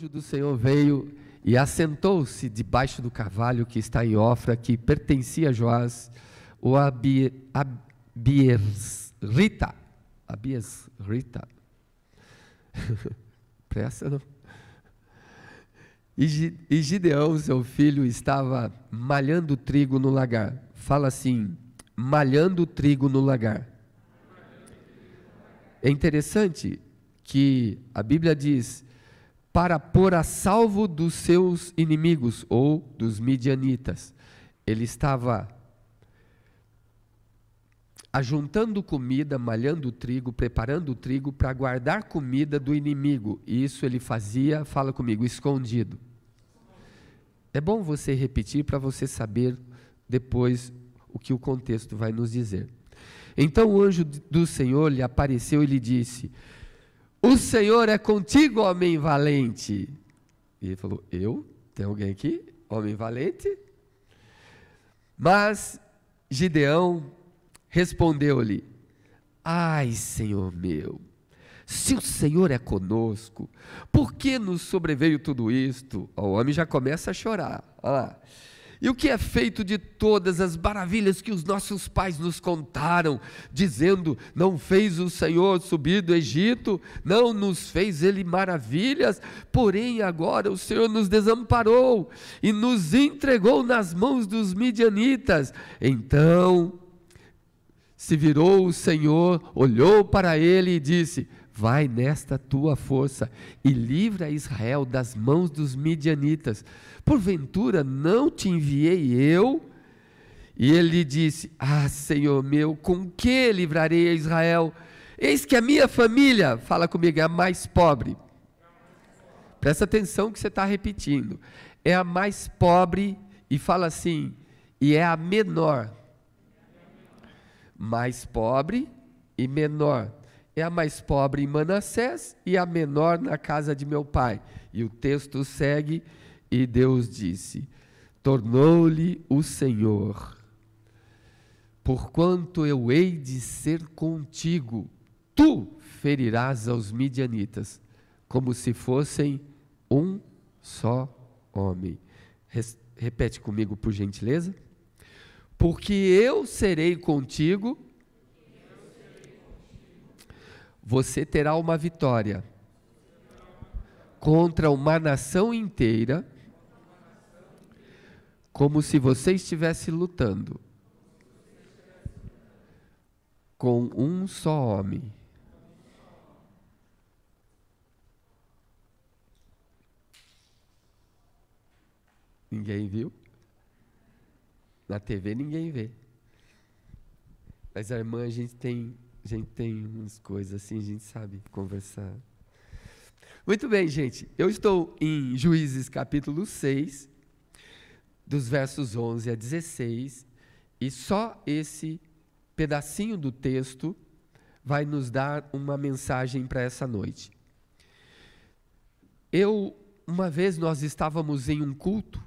anjo do Senhor veio e assentou-se debaixo do carvalho que está em Ofra, que pertencia a Joás, o Abiesrita. Pressa não. E Gideão, seu filho, estava malhando trigo no lagar. Fala assim, malhando trigo no lagar. É interessante que a Bíblia diz, para pôr a salvo dos seus inimigos, ou dos midianitas. Ele estava ajuntando comida, malhando trigo, preparando o trigo para guardar comida do inimigo. E isso ele fazia, fala comigo, escondido. É bom você repetir para você saber depois o que o contexto vai nos dizer. Então o anjo do Senhor lhe apareceu e lhe disse, o Senhor é contigo, homem valente. E ele falou, eu? Tem alguém aqui? Homem valente? Mas Gideão respondeu-lhe, ai, Senhor meu, se o Senhor é conosco, por que nos sobreveio tudo isto? O homem já começa a chorar, olha lá. E o que é feito de todas as maravilhas que os nossos pais nos contaram, dizendo, não fez o Senhor subir do Egito, não nos fez Ele maravilhas, porém agora o Senhor nos desamparou e nos entregou nas mãos dos midianitas. Então se virou o Senhor, olhou para ele e disse, vai nesta tua força e livra Israel das mãos dos midianitas. Porventura não te enviei eu? E ele disse, ah, Senhor meu, com que livrarei a Israel? Eis que a minha família, fala comigo, é a mais pobre. Presta atenção que você está repetindo. É a mais pobre e fala assim, e é a menor. Mais pobre e menor. É a mais pobre em Manassés e a menor na casa de meu pai. E o texto segue, e Deus disse, tornou-lhe o Senhor, porquanto eu hei de ser contigo, tu ferirás aos midianitas, como se fossem um só homem. Repete comigo, por gentileza. Porque eu serei contigo, você terá uma vitória contra uma nação inteira, como se você estivesse lutando com um só homem. Ninguém viu? Na TV ninguém vê. Mas a irmã, a gente tem umas coisas assim, a gente sabe conversar. Muito bem, gente. Eu estou em Juízes capítulo 6, dos versos 11 a 16, e só esse pedacinho do texto vai nos dar uma mensagem para essa noite. Uma vez nós estávamos em um culto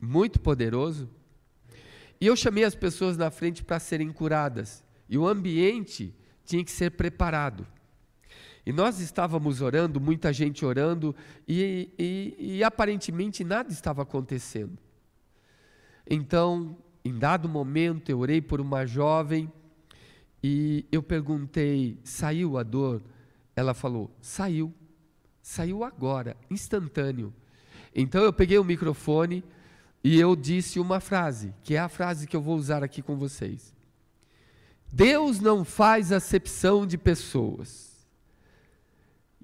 muito poderoso, e eu chamei as pessoas na frente para serem curadas. E o ambiente tinha que ser preparado. E nós estávamos orando, muita gente orando, e aparentemente nada estava acontecendo. Então, em dado momento, eu orei por uma jovem, e eu perguntei, saiu a dor? Ela falou, saiu agora, instantâneo. Então eu peguei o microfone, e eu disse uma frase, que é a frase que eu vou usar aqui com vocês. Deus não faz acepção de pessoas.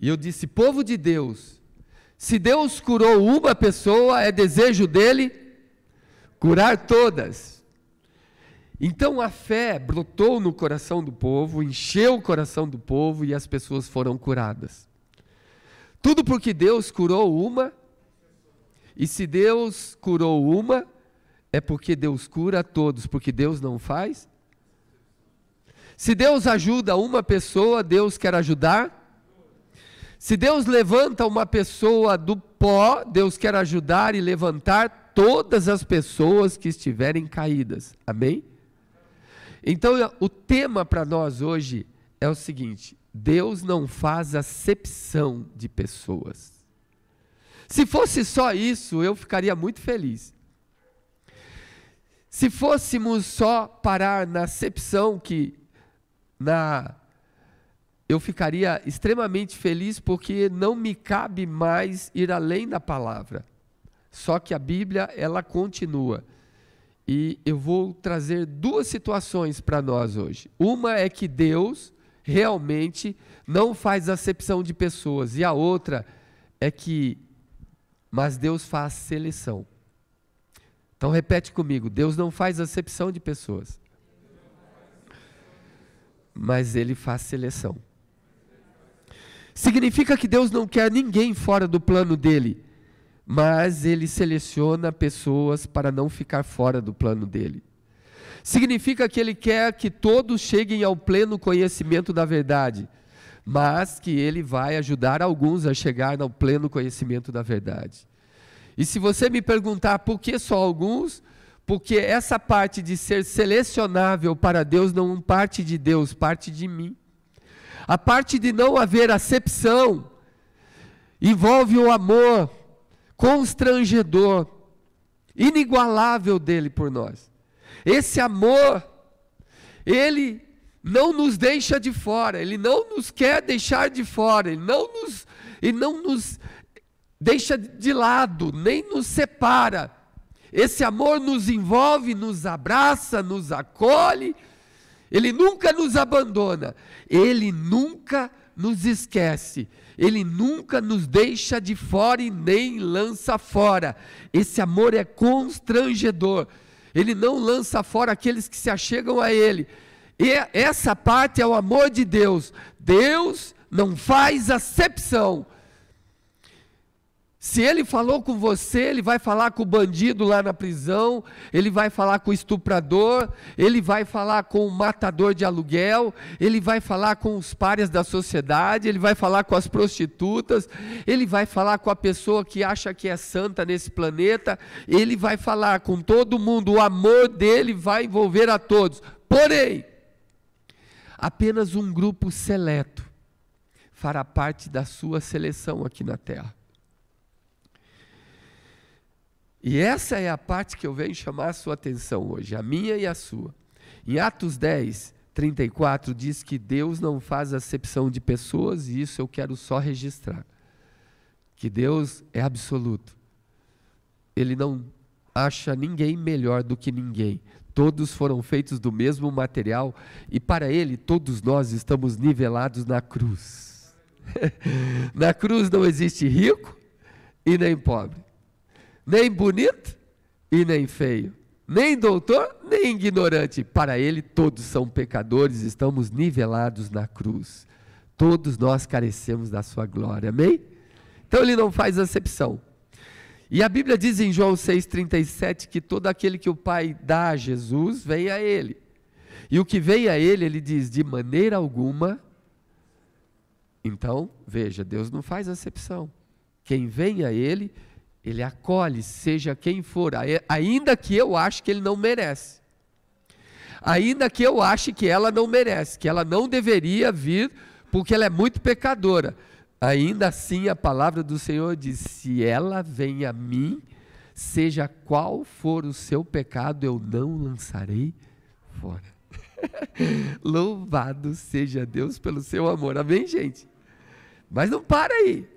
E eu disse, povo de Deus, se Deus curou uma pessoa, é desejo dele curar todas. Então a fé brotou no coração do povo, encheu o coração do povo e as pessoas foram curadas. Tudo porque Deus curou uma. E se Deus curou uma, é porque Deus cura a todos, porque Deus não faz. Se Deus ajuda uma pessoa, Deus quer ajudar. Se Deus levanta uma pessoa do pó, Deus quer ajudar e levantar todas as pessoas que estiverem caídas. Amém? Então, o tema para nós hoje é o seguinte: Deus não faz acepção de pessoas. Se fosse só isso, eu ficaria muito feliz. Se fôssemos só parar na acepção eu ficaria extremamente feliz, porque não me cabe mais ir além da palavra. Só que a Bíblia, ela continua. E eu vou trazer duas situações para nós hoje. Uma é que Deus realmente não faz acepção de pessoas. E a outra é mas Deus faz seleção. Então repete comigo: Deus não faz acepção de pessoas, mas Ele faz seleção. Significa que Deus não quer ninguém fora do plano dele, mas Ele seleciona pessoas para não ficar fora do plano dele. Significa que Ele quer que todos cheguem ao pleno conhecimento da verdade, mas que Ele vai ajudar alguns a chegar ao pleno conhecimento da verdade. E se você me perguntar por que só alguns, porque essa parte de ser selecionável para Deus não parte de Deus, parte de mim. A parte de não haver acepção envolve o amor constrangedor, inigualável dele por nós. Esse amor, Ele não nos deixa de fora, Ele não nos quer deixar de fora, Ele não nos deixa de lado, nem nos separa. Esse amor nos envolve, nos abraça, nos acolhe. Ele nunca nos abandona, Ele nunca nos esquece, Ele nunca nos deixa de fora e nem lança fora. Esse amor é constrangedor, Ele não lança fora aqueles que se achegam a Ele. E essa parte é o amor de Deus. Deus não faz acepção. Se Ele falou com você, Ele vai falar com o bandido lá na prisão, Ele vai falar com o estuprador, Ele vai falar com o matador de aluguel, Ele vai falar com os párias da sociedade, Ele vai falar com as prostitutas, Ele vai falar com a pessoa que acha que é santa nesse planeta, Ele vai falar com todo mundo. O amor dele vai envolver a todos. Porém, apenas um grupo seleto fará parte da sua seleção aqui na terra. E essa é a parte que eu venho chamar a sua atenção hoje, a minha e a sua. Em Atos 10, 34, diz que Deus não faz acepção de pessoas, e isso eu quero só registrar. Que Deus é absoluto. Ele não acha ninguém melhor do que ninguém. Todos foram feitos do mesmo material, e para Ele, todos nós estamos nivelados na cruz. Na cruz não existe rico e nem pobre. Nem bonito e nem feio, nem doutor, nem ignorante. Para Ele todos são pecadores, estamos nivelados na cruz. Todos nós carecemos da sua glória, amém? Então Ele não faz acepção. E a Bíblia diz em João 6,37 que todo aquele que o Pai dá a Jesus, vem a Ele. E o que vem a Ele, Ele diz, de maneira alguma. Então, veja, Deus não faz acepção. Quem vem a Ele, Ele acolhe, seja quem for, ainda que eu ache que ele não merece, ainda que eu ache que ela não merece, que ela não deveria vir, porque ela é muito pecadora. Ainda assim a palavra do Senhor diz, se ela vem a mim, seja qual for o seu pecado, eu não lançarei fora. Louvado seja Deus pelo seu amor, amém, gente? Mas não para aí,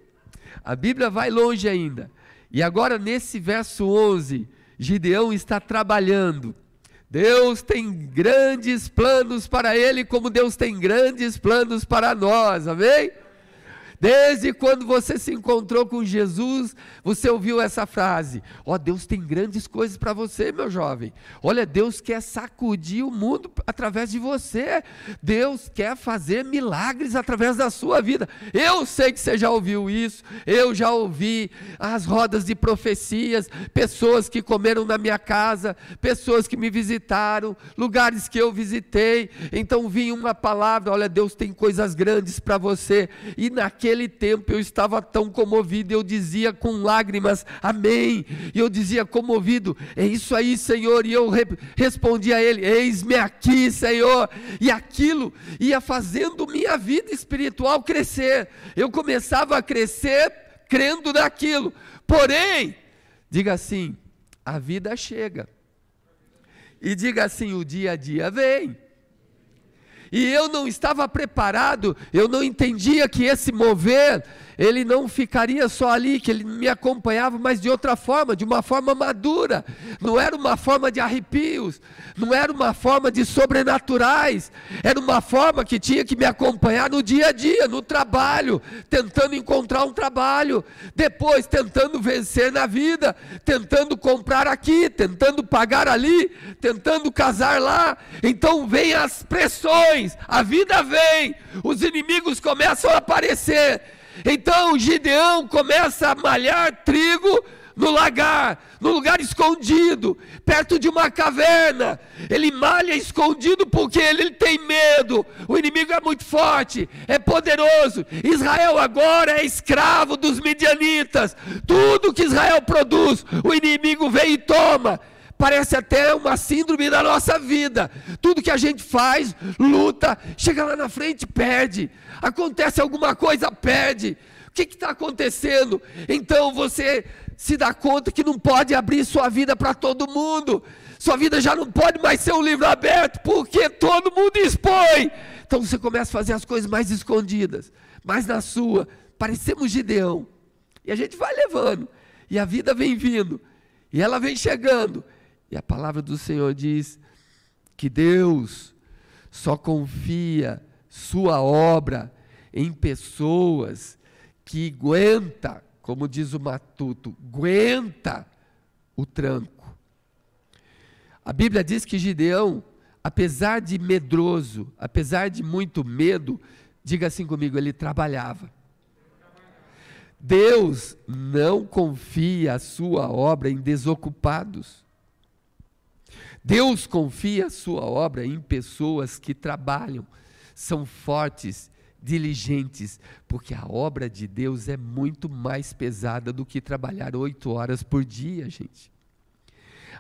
a Bíblia vai longe ainda. E agora nesse verso 11, Gideão está trabalhando. Deus tem grandes planos para ele, como Deus tem grandes planos para nós, amém? Desde quando você se encontrou com Jesus, você ouviu essa frase: ó, Deus tem grandes coisas para você, meu jovem. Olha, Deus quer sacudir o mundo através de você. Deus quer fazer milagres através da sua vida. Eu sei que você já ouviu isso. Eu já ouvi as rodas de profecias, pessoas que comeram na minha casa, pessoas que me visitaram, lugares que eu visitei. Então vinha uma palavra: olha, Deus tem coisas grandes para você. E naquele tempo eu estava tão comovido, eu dizia com lágrimas, amém, e eu dizia comovido, é isso aí, Senhor, e eu respondi a Ele, eis-me aqui, Senhor, e aquilo ia fazendo minha vida espiritual crescer. Eu começava a crescer crendo naquilo. Porém, diga assim, a vida chega. E diga assim, o dia a dia vem. E eu não estava preparado, eu não entendia que esse mover, ele não ficaria só ali, que ele me acompanhava, mas de outra forma, de uma forma madura. Não era uma forma de arrepios, não era uma forma de sobrenaturais, era uma forma que tinha que me acompanhar no dia a dia, no trabalho, tentando encontrar um trabalho, depois tentando vencer na vida, tentando comprar aqui, tentando pagar ali, tentando casar lá. Então vem as pressões, a vida vem, os inimigos começam a aparecer. Então Gideão começa a malhar trigo no lugar escondido, perto de uma caverna. Ele malha escondido porque ele tem medo. O inimigo é muito forte, é poderoso. Israel agora é escravo dos midianitas. Tudo que Israel produz, o inimigo vem e toma. Parece até uma síndrome da nossa vida. Tudo que a gente faz, luta, chega lá na frente, perde. Acontece alguma coisa, perde. O que está acontecendo? Então você se dá conta que não pode abrir sua vida para todo mundo. Sua vida já não pode mais ser um livro aberto, porque todo mundo expõe. Então você começa a fazer as coisas mais escondidas, mais na sua. Parecemos Gideão. E a gente vai levando. E a vida vem vindo. E ela vem chegando. E a palavra do Senhor diz que Deus só confia sua obra em pessoas que aguenta, como diz o Matuto, aguenta o tranco. A Bíblia diz que Gideão, apesar de medroso, apesar de muito medo, diga assim comigo, ele trabalhava. Deus não confia a sua obra em desocupados. Deus confia a sua obra em pessoas que trabalham, são fortes, diligentes, porque a obra de Deus é muito mais pesada do que trabalhar 8 horas por dia, gente.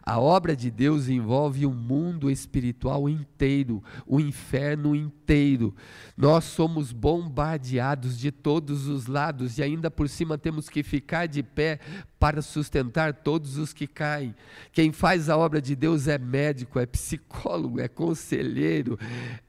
A obra de Deus envolve o mundo espiritual inteiro, o inferno inteiro. Nós somos bombardeados de todos os lados e ainda por cima temos que ficar de pé para sustentar todos os que caem. Quem faz a obra de Deus é médico, é psicólogo, é conselheiro,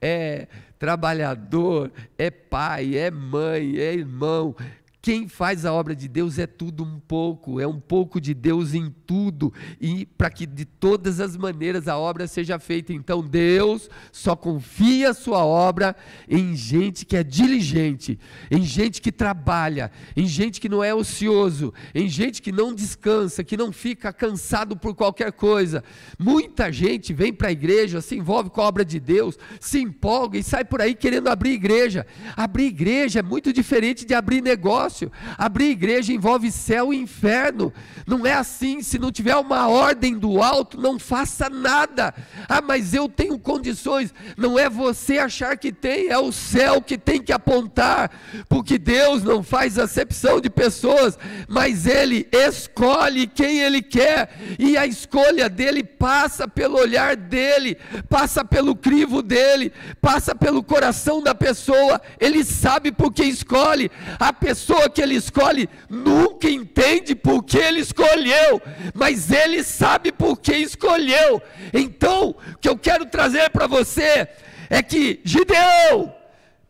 é trabalhador, é pai, é mãe, é irmão. Quem faz a obra de Deus é tudo um pouco, é um pouco de Deus em tudo, e para que de todas as maneiras a obra seja feita. Então Deus só confia a sua obra em gente que é diligente, em gente que trabalha, em gente que não é ocioso, em gente que não descansa, que não fica cansado por qualquer coisa. Muita gente vem para a igreja, se envolve com a obra de Deus, se empolga e sai por aí querendo abrir igreja. Abrir igreja é muito diferente de abrir negócio. Abrir igreja envolve céu e inferno. Não é assim. Se não tiver uma ordem do alto, não faça nada. Ah, mas eu tenho condições. Não é você achar que tem, é o céu que tem que apontar, porque Deus não faz acepção de pessoas, mas Ele escolhe quem Ele quer, e a escolha dele passa pelo olhar dele, passa pelo crivo dele, passa pelo coração da pessoa. Ele sabe por que escolhe. A pessoa que ele escolhe nunca entende por que ele escolheu, mas ele sabe por que escolheu. Então, o que eu quero trazer para você é que Gideão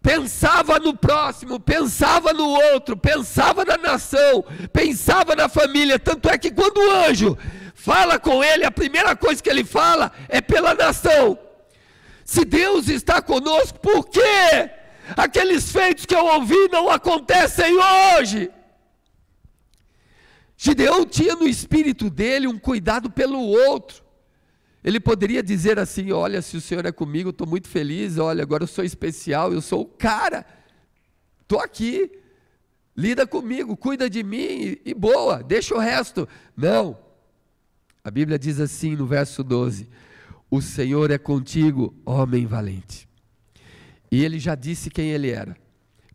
pensava no próximo, pensava no outro, pensava na nação, pensava na família. Tanto é que quando o anjo fala com ele, a primeira coisa que ele fala é pela nação. Se Deus está conosco, por quê aqueles feitos que eu ouvi não acontecem hoje? Gideão tinha no espírito dele um cuidado pelo outro. Ele poderia dizer assim: olha, se o Senhor é comigo, eu estou muito feliz, olha, agora eu sou especial, eu sou o cara, estou aqui, lida comigo, cuida de mim e boa, deixa o resto. Não, a Bíblia diz assim no verso 12: o Senhor é contigo, homem valente. E ele já disse quem ele era.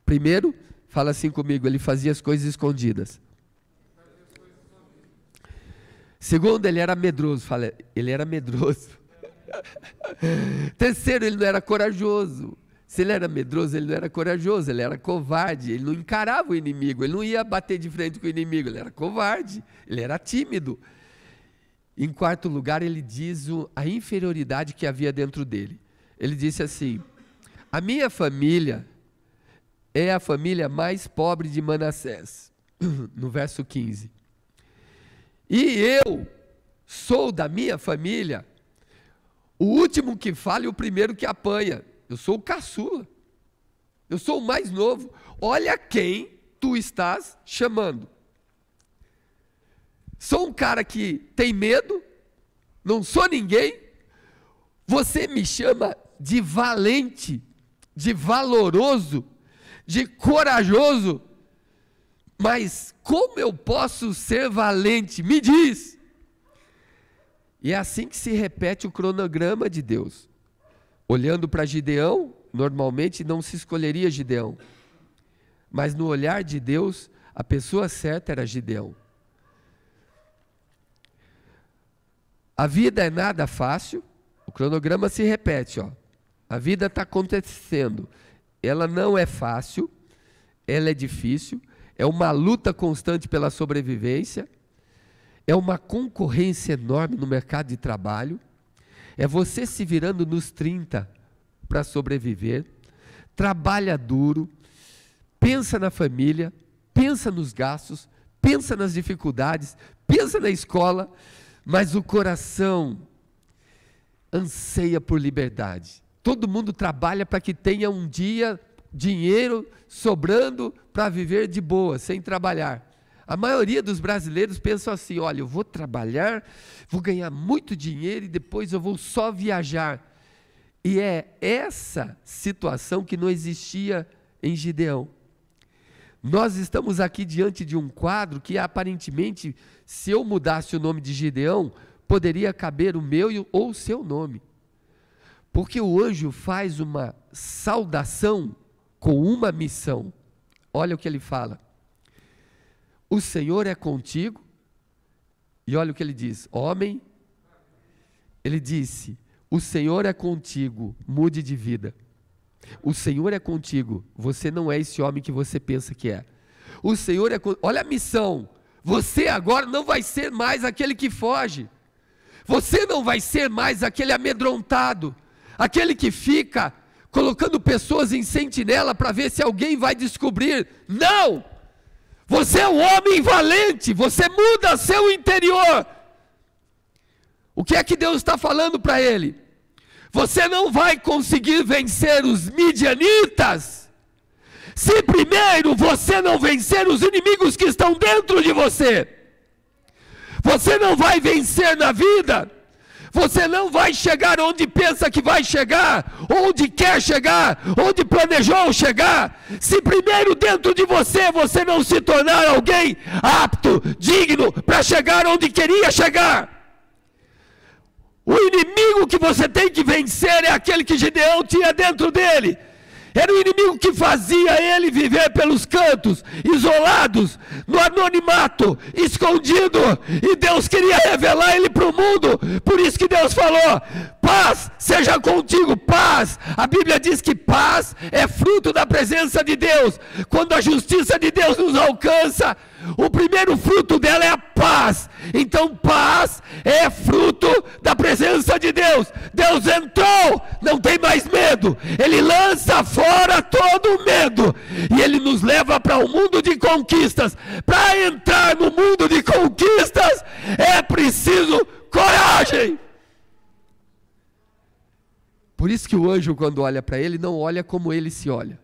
Primeiro, fala assim comigo, ele fazia as coisas escondidas. Segundo, ele era medroso. Fala, ele era medroso. Terceiro, ele não era corajoso. Se ele era medroso, ele não era corajoso, ele era covarde, ele não encarava o inimigo, ele não ia bater de frente com o inimigo, ele era covarde, ele era tímido. Em quarto lugar, ele diz a inferioridade que havia dentro dele. Ele disse assim: a minha família é a família mais pobre de Manassés, no verso 15. E eu sou da minha família o último que fala e o primeiro que apanha. Eu sou o caçula, eu sou o mais novo. Olha quem tu estás chamando. Sou um cara que tem medo, não sou ninguém. Você me chama de valente, de valoroso, de corajoso. Mas como eu posso ser valente? Me diz. E é assim que se repete o cronograma de Deus. Olhando para Gideão, normalmente não se escolheria Gideão. Mas no olhar de Deus, a pessoa certa era Gideão. A vida é nada fácil, o cronograma se repete, ó. A vida está acontecendo, ela não é fácil, ela é difícil, é uma luta constante pela sobrevivência, é uma concorrência enorme no mercado de trabalho, é você se virando nos 30 para sobreviver, trabalha duro, pensa na família, pensa nos gastos, pensa nas dificuldades, pensa na escola, mas o coração anseia por liberdade. Todo mundo trabalha para que tenha um dia dinheiro sobrando para viver de boa, sem trabalhar. A maioria dos brasileiros pensam assim: olha, eu vou trabalhar, vou ganhar muito dinheiro e depois eu vou só viajar. E é essa situação que não existia em Gideão. Nós estamos aqui diante de um quadro que aparentemente, se eu mudasse o nome de Gideão, poderia caber o meu ou o seu nome. Porque o anjo faz uma saudação com uma missão. Olha o que ele fala: o Senhor é contigo. E olha o que ele diz: homem, ele disse, o Senhor é contigo, mude de vida. O Senhor é contigo, você não é esse homem que você pensa que é. O Senhor é contigo, olha a missão, você agora não vai ser mais aquele que foge. Você não vai ser mais aquele amedrontado, aquele que fica colocando pessoas em sentinela para ver se alguém vai descobrir. Não! Você é um homem valente, você muda seu interior. O que é que Deus está falando para ele? Você não vai conseguir vencer os midianitas se primeiro você não vencer os inimigos que estão dentro de você. Você não vai vencer na vida, você não vai chegar onde pensa que vai chegar, onde quer chegar, onde planejou chegar, se primeiro dentro de você, você não se tornar alguém apto, digno, para chegar onde queria chegar. O inimigo que você tem que vencer é aquele que Gideão tinha dentro dele. Era o inimigo que fazia ele viver pelos cantos, isolados, no anonimato, escondido. E Deus queria revelar ele para o mundo. Por isso que Deus falou: paz seja contigo, paz. A Bíblia diz que paz é fruto da presença de Deus. Quando a justiça de Deus nos alcança, o primeiro fruto dela é a paz. Então paz é fruto da presença de Deus. Deus entrou, não tem mais medo. Ele lança fora todo o medo. E Ele nos leva para um mundo de conquistas. Para entrar no mundo de conquistas é preciso coragem. Por isso que o anjo, quando olha para ele, não olha como ele se olha.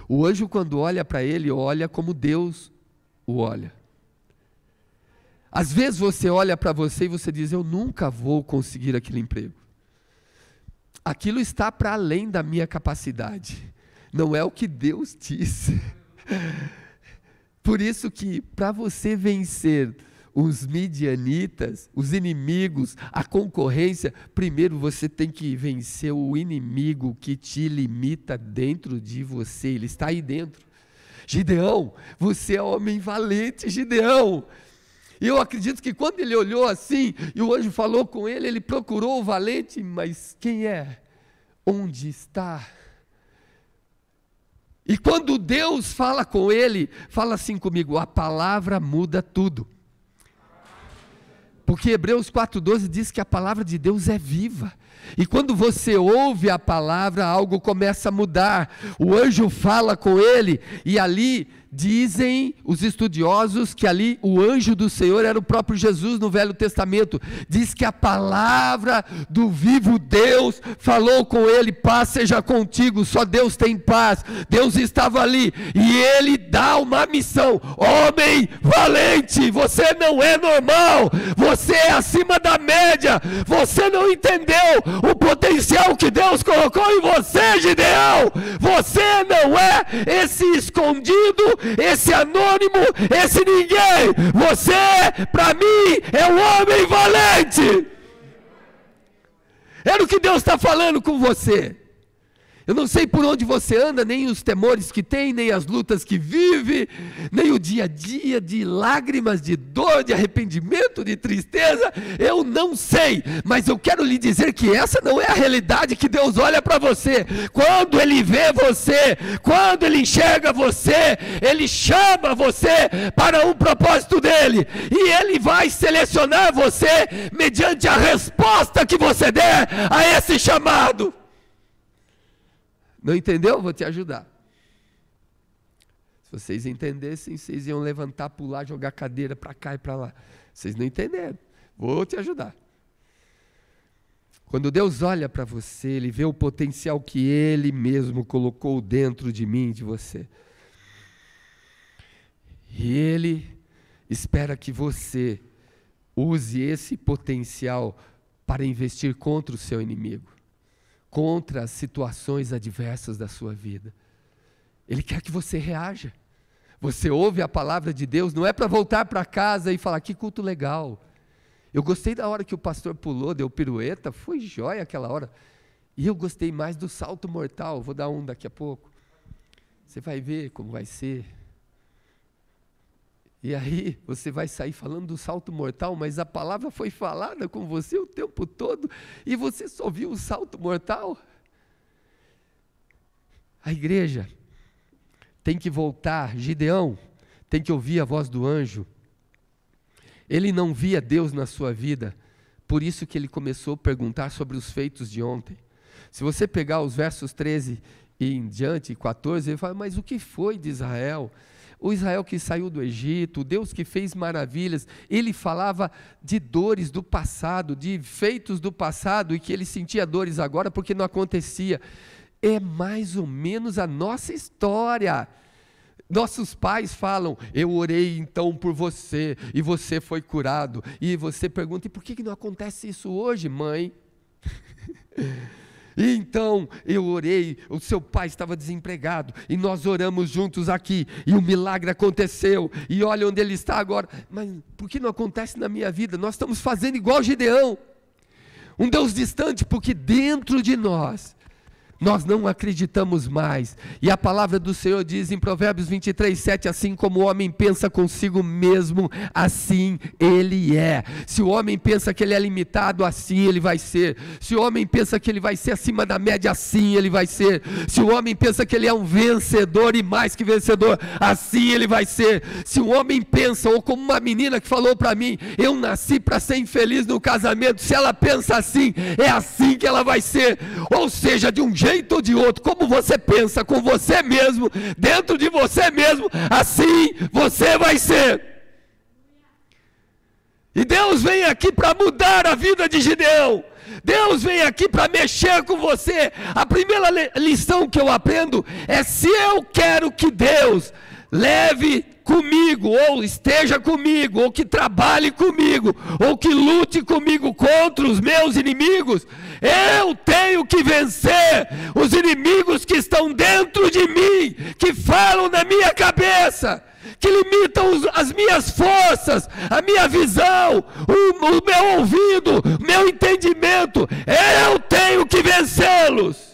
O anjo, quando olha para ele, olha como Deus o olha. Às vezes você olha para você e você diz: eu nunca vou conseguir aquele emprego. Aquilo está para além da minha capacidade. Não é o que Deus disse. Por isso que para você vencer os midianitas, os inimigos, a concorrência, primeiro você tem que vencer o inimigo que te limita dentro de você. Ele está aí dentro. Gideão, você é homem valente, Gideão. E eu acredito que quando ele olhou assim, e o anjo falou com ele, ele procurou o valente, mas quem é? Onde está E quando Deus fala com ele, fala assim comigo: a palavra muda tudo. Porque Hebreus 4,12 diz que a palavra de Deus é viva. E quando você ouve a palavra, algo começa a mudar. O anjo fala com ele, e ali dizem os estudiosos que ali o anjo do Senhor era o próprio Jesus no Velho Testamento. Diz que a palavra do vivo Deus falou com ele: paz seja contigo, só Deus tem paz. Deus estava ali, e ele dá uma missão: homem valente, você não é normal, você é acima da média, você não entendeu o potencial que Deus colocou em você, Gideão. Você não é esse escondido, esse anônimo, esse ninguém. Você, para mim, é um homem valente. Era o que Deus está falando com você. Eu não sei por onde você anda, nem os temores que tem, nem as lutas que vive, nem o dia a dia de lágrimas, de dor, de arrependimento, de tristeza. Eu não sei, mas eu quero lhe dizer que essa não é a realidade que Deus olha para você. Quando Ele vê você, quando Ele enxerga você, Ele chama você para um propósito dEle, e Ele vai selecionar você mediante a resposta que você der a esse chamado. Não entendeu? Vou te ajudar. Se vocês entendessem, vocês iam levantar, pular, jogar cadeira para cá e para lá. Vocês não entenderam. Vou te ajudar. Quando Deus olha para você, Ele vê o potencial que Ele mesmo colocou dentro de mim e de você. E Ele espera que você use esse potencial para investir contra o seu inimigo, contra as situações adversas da sua vida. Ele quer que você reaja. Você ouve a palavra de Deus, não é para voltar para casa e falar: que culto legal. Eu gostei da hora que o pastor pulou, deu pirueta, foi jóia aquela hora. E eu gostei mais do salto mortal, vou dar um daqui a pouco. Você vai ver como vai ser. E aí você vai sair falando do salto mortal, mas a palavra foi falada com você o tempo todo, e você só viu o salto mortal. A igreja tem que voltar. Gideão tem que ouvir a voz do anjo. Ele não via Deus na sua vida, por isso que ele começou a perguntar sobre os feitos de ontem. Se você pegar os versos 13 e em diante, 14, ele fala: mas o que foi de Israel? O Israel que saiu do Egito, o Deus que fez maravilhas. Ele falava de dores do passado, de feitos do passado, e que ele sentia dores agora porque não acontecia. É mais ou menos a nossa história. Nossos pais falam: eu orei então por você, e você foi curado. E você pergunta: e por que não acontece isso hoje, mãe? E então eu orei, o seu pai estava desempregado, e nós oramos juntos aqui, e o milagre aconteceu, e olha onde ele está agora. Mas por que não acontece na minha vida? Nós estamos fazendo igual Gideão, um Deus distante, porque dentro de nós não acreditamos mais. E a palavra do Senhor diz em Provérbios 23:7, assim como o homem pensa consigo mesmo, assim ele é. Se o homem pensa que ele é limitado, assim ele vai ser. Se o homem pensa que ele vai ser acima da média, assim ele vai ser. Se o homem pensa que ele é um vencedor e mais que vencedor, assim ele vai ser. Se o homem pensa, ou como uma menina que falou para mim: eu nasci para ser infeliz no casamento, se ela pensa assim, é assim que ela vai ser. Ou seja, de um jeito ou de outro, como você pensa com você mesmo, dentro de você mesmo, assim você vai ser. E Deus vem aqui para mudar a vida de Gideão. Deus vem aqui para mexer com você. A primeira lição que eu aprendo é: se eu quero que Deus leve comigo, ou esteja comigo, ou que trabalhe comigo, ou que lute comigo contra os meus inimigos, eu tenho que vencer os inimigos que estão dentro de mim, que falam na minha cabeça, que limitam as minhas forças, a minha visão, o meu ouvido, o meu entendimento. Eu tenho que vencê-los.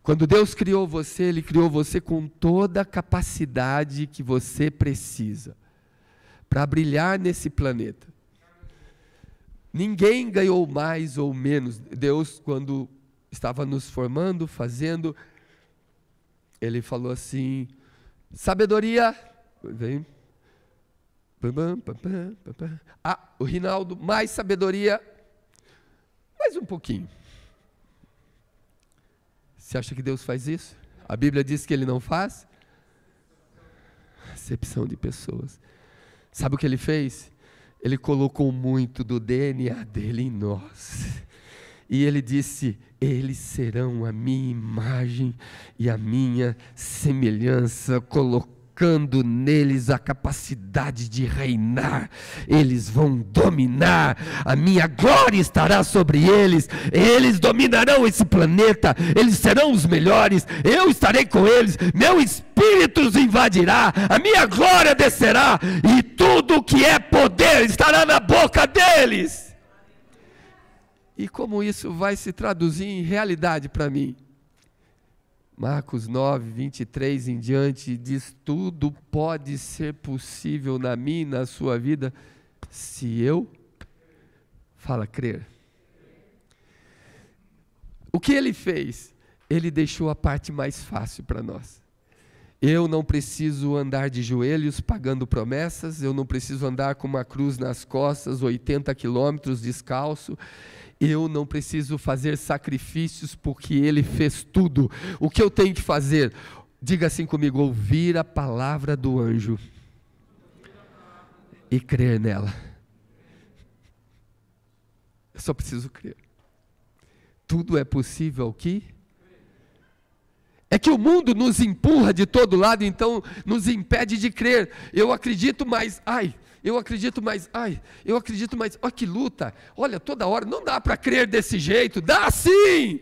Quando Deus criou você, Ele criou você com toda a capacidade que você precisa para brilhar nesse planeta. Ninguém ganhou mais ou menos. Deus, quando estava nos formando, fazendo, Ele falou assim, sabedoria, vem. O Rinaldo, mais sabedoria, mais um pouquinho. Você acha que Deus faz isso? A Bíblia diz que Ele não faz? Acepção de pessoas. Sabe o que Ele fez? Ele colocou muito do DNA dele em nós. E Ele disse, eles serão a minha imagem e a minha semelhança, colocando neles a capacidade de reinar. Eles vão dominar, a minha glória estará sobre eles, eles dominarão esse planeta, eles serão os melhores, eu estarei com eles, meu Espírito os invadirá, a minha glória descerá, e tudo que é poder estará na boca deles. E como isso vai se traduzir em realidade para mim? Marcos 9, 23 em diante, diz, tudo pode ser possível na minha e na sua vida, se eu, fala, crer. O que Ele fez? Ele deixou a parte mais fácil para nós. Eu não preciso andar de joelhos pagando promessas, eu não preciso andar com uma cruz nas costas, 80 quilômetros descalço, eu não preciso fazer sacrifícios porque Ele fez tudo. O que eu tenho que fazer? Diga assim comigo, ouvir a palavra do anjo e crer nela. Eu só preciso crer. Tudo é possível aqui? É que o mundo nos empurra de todo lado, então nos impede de crer. Eu acredito, mas eu acredito, mas olha que luta, olha toda hora, não dá para crer desse jeito, dá sim!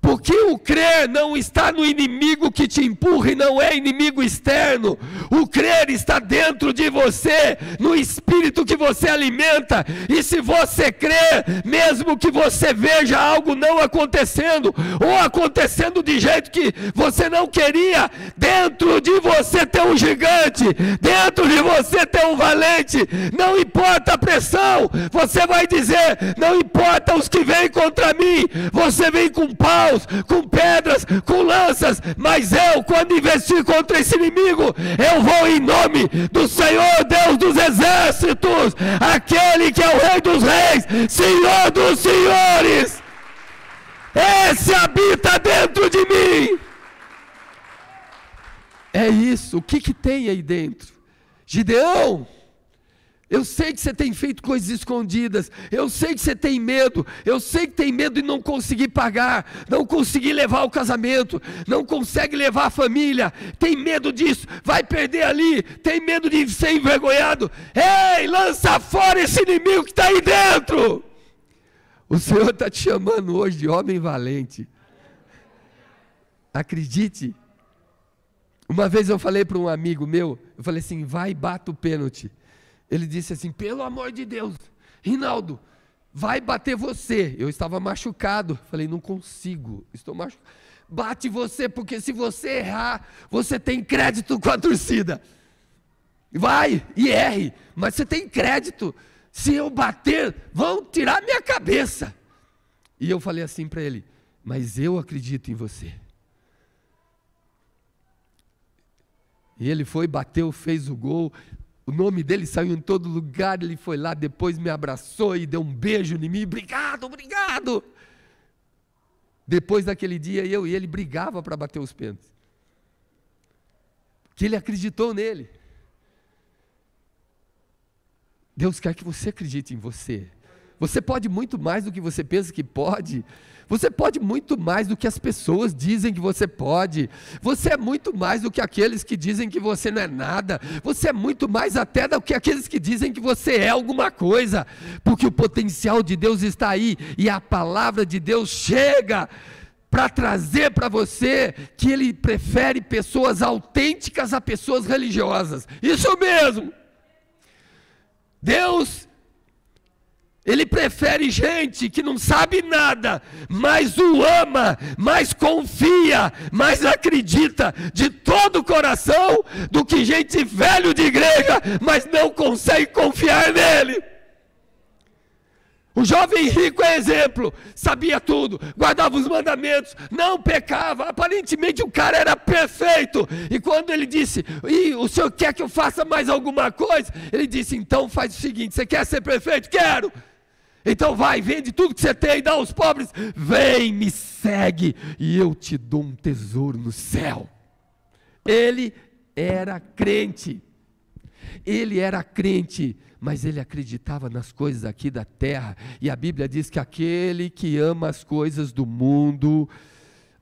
Porque o crer não está no inimigo que te empurra e não é inimigo externo. O crer está dentro de você, no espírito que você alimenta. E se você crer, mesmo que você veja algo não acontecendo, ou acontecendo de jeito que você não queria, dentro de você tem um gigante, dentro de você tem um valente. Não importa a pressão, você vai dizer, não importa os que vêm contra mim, você vem com pau, com pedras, com lanças, mas eu, quando investir contra esse inimigo, eu vou em nome do Senhor Deus dos exércitos, aquele que é o Rei dos reis, Senhor dos senhores. Esse habita dentro de mim. É isso. O que tem aí dentro? Gideão, eu sei que você tem feito coisas escondidas, eu sei que você tem medo, eu sei que tem medo de não conseguir pagar, não conseguir levar o casamento, não consegue levar a família, tem medo disso, vai perder ali, tem medo de ser envergonhado. Ei, lança fora esse inimigo que está aí dentro. O Senhor está te chamando hoje de homem valente. Acredite. Uma vez eu falei para um amigo meu, eu falei assim, vai e bata o pênalti. Ele disse assim, pelo amor de Deus, Rinaldo, vai bater você. Eu estava machucado, falei, não consigo, estou machucado. Bate você, porque se você errar, você tem crédito com a torcida. Vai e erre, mas você tem crédito. Se eu bater, vão tirar minha cabeça. E eu falei assim para ele, mas eu acredito em você. E ele foi, bateu, fez o gol. O nome dele saiu em todo lugar, ele foi lá, depois me abraçou e deu um beijo em mim, obrigado, obrigado. Depois daquele dia, eu e ele brigava para bater os pênaltis. Que ele acreditou nele. Deus quer que você acredite em você. Você pode muito mais do que você pensa que pode. Você pode muito mais do que as pessoas dizem que você pode. Você é muito mais do que aqueles que dizem que você não é nada. Você é muito mais até do que aqueles que dizem que você é alguma coisa. Porque o potencial de Deus está aí. E a palavra de Deus chega para trazer para você que Ele prefere pessoas autênticas a pessoas religiosas. Isso mesmo. Deus, Ele prefere gente que não sabe nada, mas o ama, mas confia, mas acredita de todo o coração, do que gente velho de igreja, mas não consegue confiar nele. O jovem rico é exemplo, sabia tudo, guardava os mandamentos, não pecava, aparentemente o cara era perfeito. E quando ele disse, o senhor quer que eu faça mais alguma coisa? Ele disse, então faz o seguinte, você quer ser perfeito? Quero! Então vai, vende tudo que você tem, dá aos pobres, vem, me segue, e eu te dou um tesouro no céu. Ele era crente, mas ele acreditava nas coisas aqui da terra, e a Bíblia diz que aquele que ama as coisas do mundo,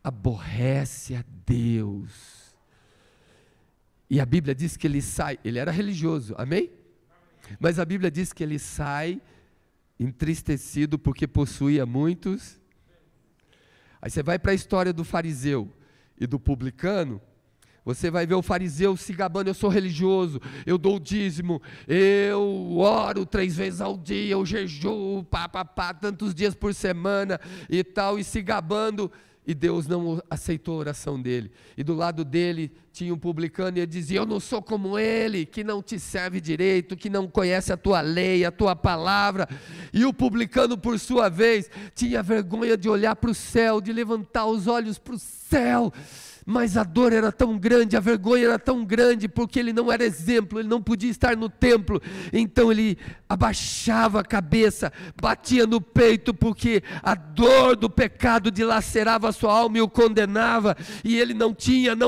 aborrece a Deus. E a Bíblia diz que ele sai, ele era religioso, amém? Mas a Bíblia diz que ele sai entristecido porque possuía muitos. Aí você vai para a história do fariseu e do publicano, você vai ver o fariseu se gabando, eu sou religioso, eu dou o dízimo, eu oro 3 vezes ao dia, eu jejuo, tantos dias por semana e tal, e se gabando, e Deus não aceitou a oração dele. E do lado dele tinha um publicano e ele dizia, eu não sou como ele, que não te serve direito, que não conhece a tua lei, a tua palavra. E o publicano, por sua vez, tinha vergonha de olhar para o céu, de levantar os olhos para o céu. Mas a dor era tão grande, a vergonha era tão grande, porque ele não era exemplo, ele não podia estar no templo. Então ele abaixava a cabeça, batia no peito, porque a dor do pecado dilacerava a sua alma e o condenava. E ele não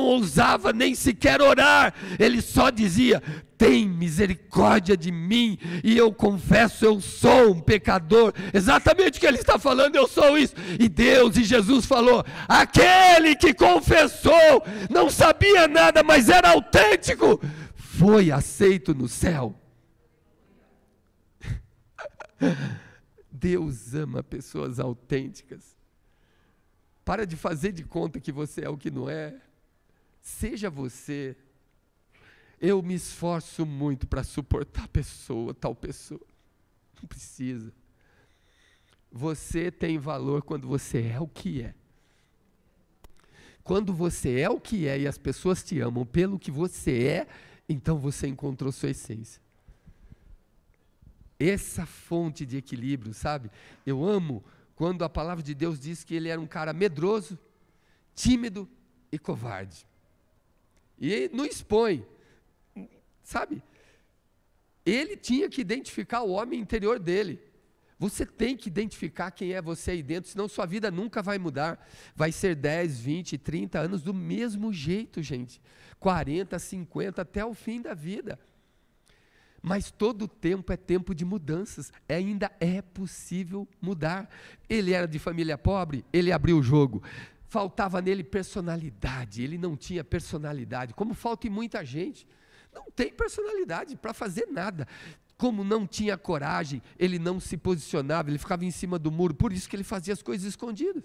ousava nem sequer orar, ele só dizia, tem misericórdia de mim, e eu confesso, eu sou um pecador. Exatamente o que ele está falando, eu sou isso. E Deus e Jesus falou, aquele que confessou, não sabia nada, mas era autêntico, foi aceito no céu. Deus ama pessoas autênticas. Para de fazer de conta que você é o que não é. Seja você. Eu me esforço muito para suportar tal pessoa. Não precisa. Você tem valor quando você é o que é. Quando você é o que é e as pessoas te amam pelo que você é, então você encontrou sua essência. Essa fonte de equilíbrio, sabe? Eu amo quando a palavra de Deus diz que ele era um cara medroso, tímido e covarde. E não expõe. Sabe, ele tinha que identificar o homem interior dele. Você tem que identificar quem é você aí dentro, senão sua vida nunca vai mudar. Vai ser 10, 20, 30 anos do mesmo jeito, gente. 40, 50, até o fim da vida. Mas todo tempo é tempo de mudanças, ainda é possível mudar. Ele era de família pobre, ele abriu o jogo. Faltava nele personalidade, ele não tinha personalidade, como falta em muita gente. Não tem personalidade para fazer nada. Como não tinha coragem, ele não se posicionava, ele ficava em cima do muro, por isso que ele fazia as coisas escondidas.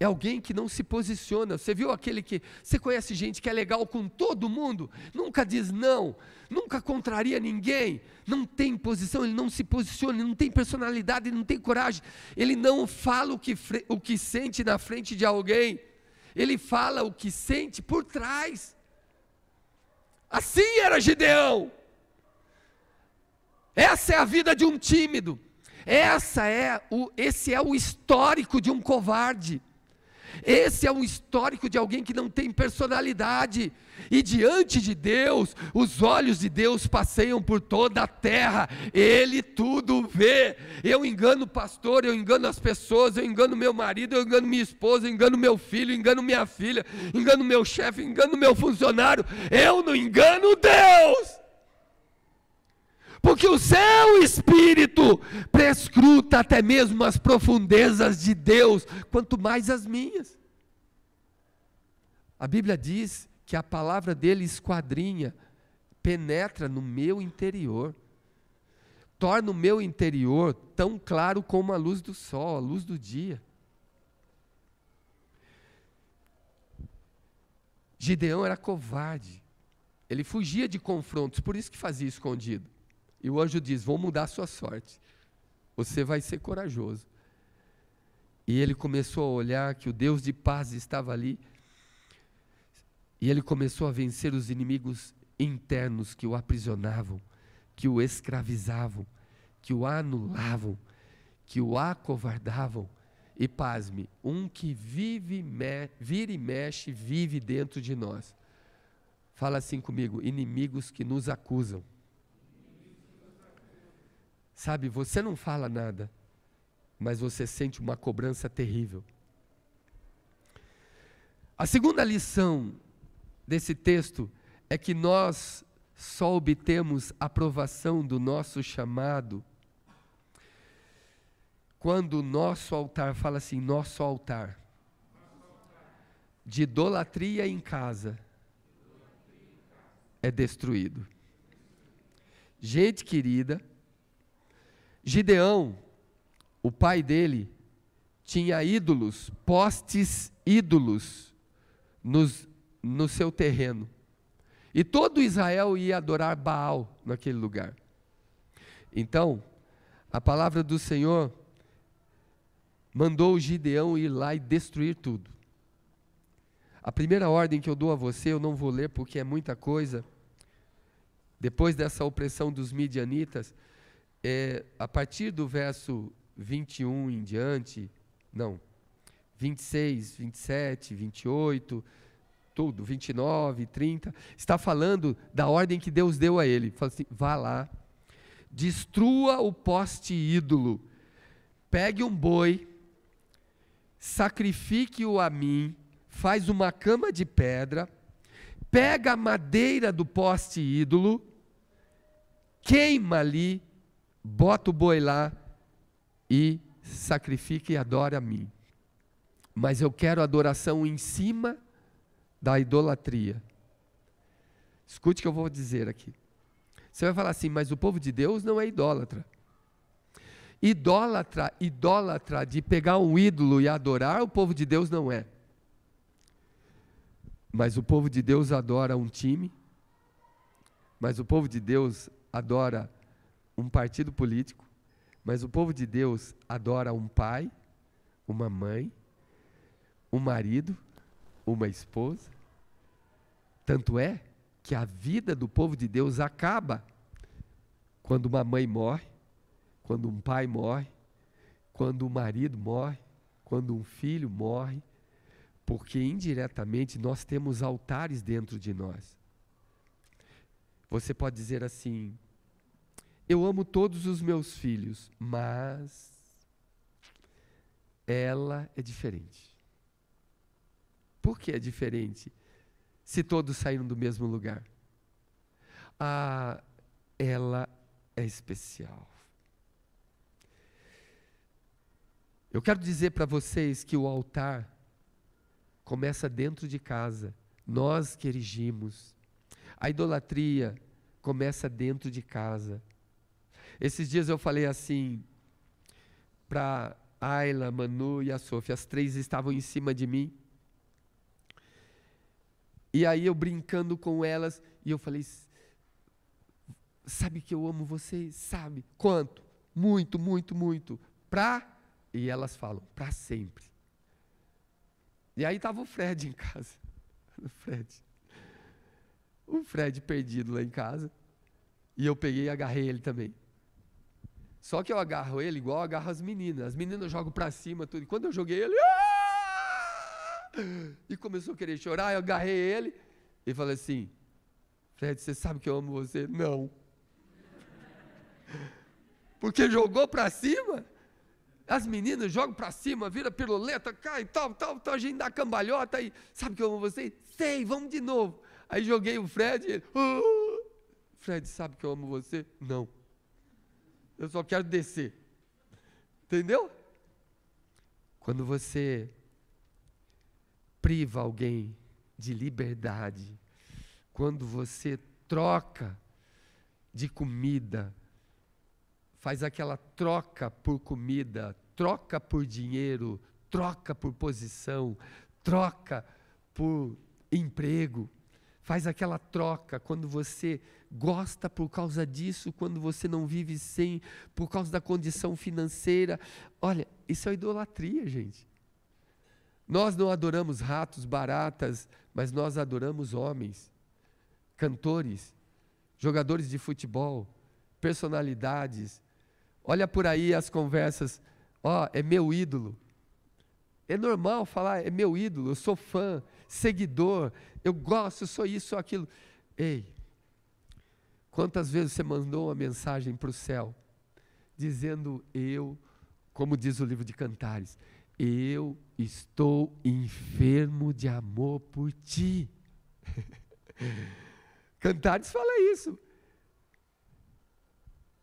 É alguém que não se posiciona. Você viu aquele que... Você conhece gente que é legal com todo mundo, nunca diz não, nunca contraria ninguém, não tem posição, ele não se posiciona, ele não tem personalidade, ele não tem coragem, ele não fala o que sente na frente de alguém, ele fala o que sente por trás. Assim era Gideão. Essa é a vida de um tímido. Esse é o histórico de um covarde. Esse é um histórico de alguém que não tem personalidade. E diante de Deus, os olhos de Deus passeiam por toda a terra. Ele tudo vê. Eu engano o pastor, eu engano as pessoas, eu engano meu marido, eu engano minha esposa, eu engano meu filho, eu engano minha filha, engano meu chefe, eu engano meu funcionário. Eu não engano Deus. Porque o seu espírito prescruta até mesmo as profundezas de Deus, quanto mais as minhas. A Bíblia diz que a palavra dele esquadrinha, penetra no meu interior, torna o meu interior tão claro como a luz do sol, a luz do dia. Gideão era covarde, ele fugia de confrontos, por isso que fazia escondido. E o anjo diz, vou mudar a sua sorte, você vai ser corajoso. E ele começou a olhar que o Deus de paz estava ali, e ele começou a vencer os inimigos internos que o aprisionavam, que o escravizavam, que o anulavam. que o acovardavam. E pasme, um que vira e mexe, vive dentro de nós. Fala assim comigo: inimigos que nos acusam. Sabe, você não fala nada, mas você sente uma cobrança terrível. A segunda lição desse texto é que nós só obtemos aprovação do nosso chamado quando o nosso altar, fala assim, nosso altar, de idolatria em casa, é destruído. Gente querida, Gideão, o pai dele, tinha ídolos, postes ídolos no seu terreno. E todo Israel ia adorar Baal naquele lugar. Então, a palavra do Senhor mandou Gideão ir lá e destruir tudo. A primeira ordem que eu dou a você, eu não vou ler porque é muita coisa. Depois dessa opressão dos midianitas, a partir do verso 21 em diante, 26, 27, 28, tudo, 29, 30, está falando da ordem que Deus deu a ele. Fala assim, vá lá, destrua o poste ídolo, pegue um boi, sacrifique-o a mim, faz uma cama de pedra, pega a madeira do poste ídolo, queima ali, bota o boi lá e sacrifica e adora a mim. Mas eu quero adoração em cima da idolatria. Escute o que eu vou dizer aqui. Você vai falar assim, mas o povo de Deus não é idólatra. Idólatra de pegar um ídolo e adorar, o povo de Deus não é. Mas o povo de Deus adora um time, mas o povo de Deus adora um partido político, mas o povo de Deus adora um pai, uma mãe, um marido, uma esposa. Tanto é que a vida do povo de Deus acaba quando uma mãe morre, quando um pai morre, quando um marido morre, quando um filho morre, porque indiretamente nós temos altares dentro de nós. Você pode dizer assim, eu amo todos os meus filhos, mas ela é diferente. Por que é diferente? Se todos saíram do mesmo lugar. Ela é especial. Eu quero dizer para vocês que o altar começa dentro de casa. Nós que erigimos. A idolatria começa dentro de casa. Esses dias eu falei assim para Ayla, Manu e a Sofia. As três estavam em cima de mim. E aí eu brincando com elas, e eu falei, sabe que eu amo vocês? Sabe? Quanto? Muito, muito, muito. E elas falam, para sempre. E aí estava o Fred em casa. O Fred perdido lá em casa. E eu peguei e agarrei ele também. Só que eu agarro ele igual eu agarro as meninas. As meninas eu jogo para cima, tudo. E quando eu joguei ele... E começou a querer chorar, eu agarrei ele e falei assim, Fred, você sabe que eu amo você? Não. Porque jogou para cima, as meninas jogam para cima, vira piruleta, cai, tal, a gente dá cambalhota e sabe que eu amo você? Sei, vamos de novo. Aí joguei o Fred e ele, Fred, sabe que eu amo você? Não. Eu só quero descer. Entendeu? Quando você priva alguém de liberdade, quando você troca de comida, faz aquela troca por comida, troca por dinheiro, troca por posição, troca por emprego, faz aquela troca quando você gosta por causa disso, quando você não vive sem, por causa da condição financeira. Olha, isso é idolatria, gente. Nós não adoramos ratos, baratas, mas nós adoramos homens, cantores, jogadores de futebol, personalidades. Olha por aí as conversas Ó, é meu ídolo. É normal falar, é meu ídolo, eu sou fã, seguidor, eu gosto, eu sou isso, sou aquilo. Ei, quantas vezes você mandou uma mensagem para o céu, dizendo como diz o livro de Cantares, eu estou enfermo de amor por ti. Cantares fala isso.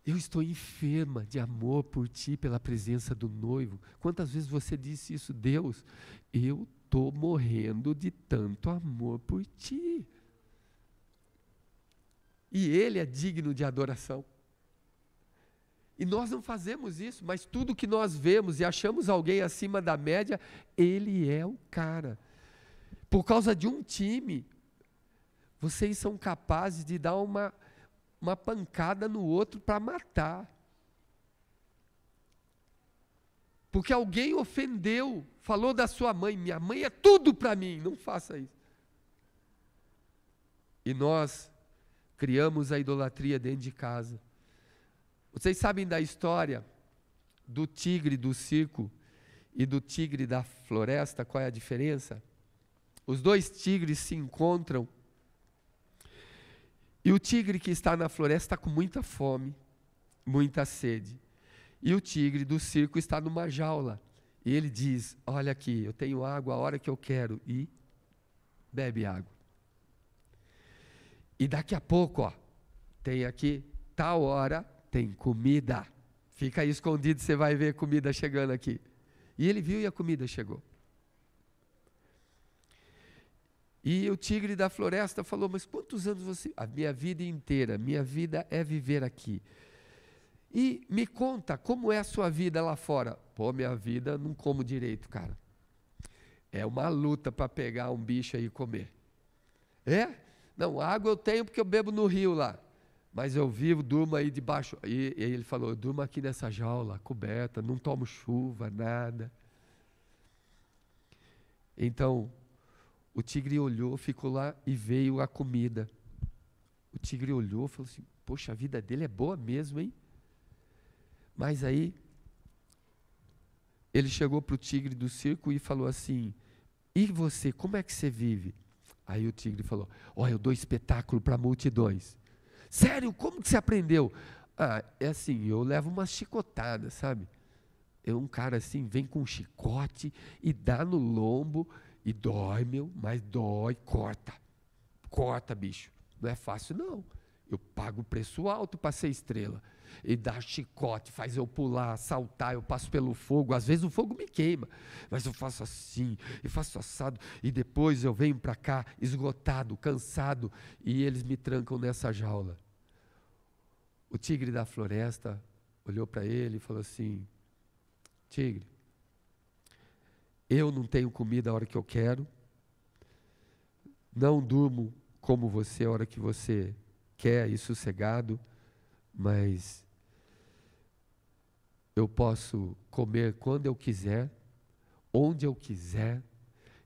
Eu estou enferma de amor por ti, pela presença do noivo. Quantas vezes você disse isso? Deus, eu estou morrendo de tanto amor por ti. E Ele é digno de adoração. E nós não fazemos isso, mas tudo que nós vemos e achamos alguém acima da média, Ele é o cara. Por causa de um time, vocês são capazes de dar uma pancada no outro para matar. Porque alguém ofendeu, falou da sua mãe, minha mãe é tudo para mim, não faça isso. E nós criamos a idolatria dentro de casa. Vocês sabem da história do tigre do circo e do tigre da floresta, qual é a diferença? Os dois tigres se encontram. E o tigre que está na floresta está com muita fome, muita sede. E o tigre do circo está numa jaula. E ele diz, olha aqui, eu tenho água a hora que eu quero. E bebe água. E daqui a pouco, ó, tem aqui, tal hora, tem comida. Fica aí escondido, você vai ver comida chegando aqui. E ele viu e a comida chegou. E o tigre da floresta falou, mas quantos anos você... A minha vida inteira, minha vida é viver aqui. E me conta, como é a sua vida lá fora? Pô, minha vida não como direito, cara. É uma luta para pegar um bicho aí e comer. É? Não, água eu tenho porque eu bebo no rio lá. Mas eu vivo, durmo aí debaixo. E ele falou, eu durmo aqui nessa jaula, coberta, não tomo chuva, nada. Então... o tigre olhou, ficou lá e veio a comida. O tigre olhou e falou assim, poxa, a vida dele é boa mesmo, hein? Mas aí, ele chegou para o tigre do circo e falou assim, e você, como é que você vive? Aí o tigre falou, ó, eu dou espetáculo para multidões. Sério, como que você aprendeu? Ah, é assim, eu levo umas chicotadas, sabe? Um cara assim, vem com um chicote e dá no lombo. E dói, mas dói, corta. Corta, bicho. Não é fácil, não. Eu pago preço alto para ser estrela. E dá chicote, faz eu pular, saltar, eu passo pelo fogo. Às vezes o fogo me queima, mas eu faço assim, e faço assado. E depois eu venho para cá, esgotado, cansado, e eles me trancam nessa jaula. O tigre da floresta olhou para ele e falou assim, tigre, eu não tenho comida a hora que eu quero, não durmo como você a hora que você quer e sossegado, mas eu posso comer quando eu quiser, onde eu quiser,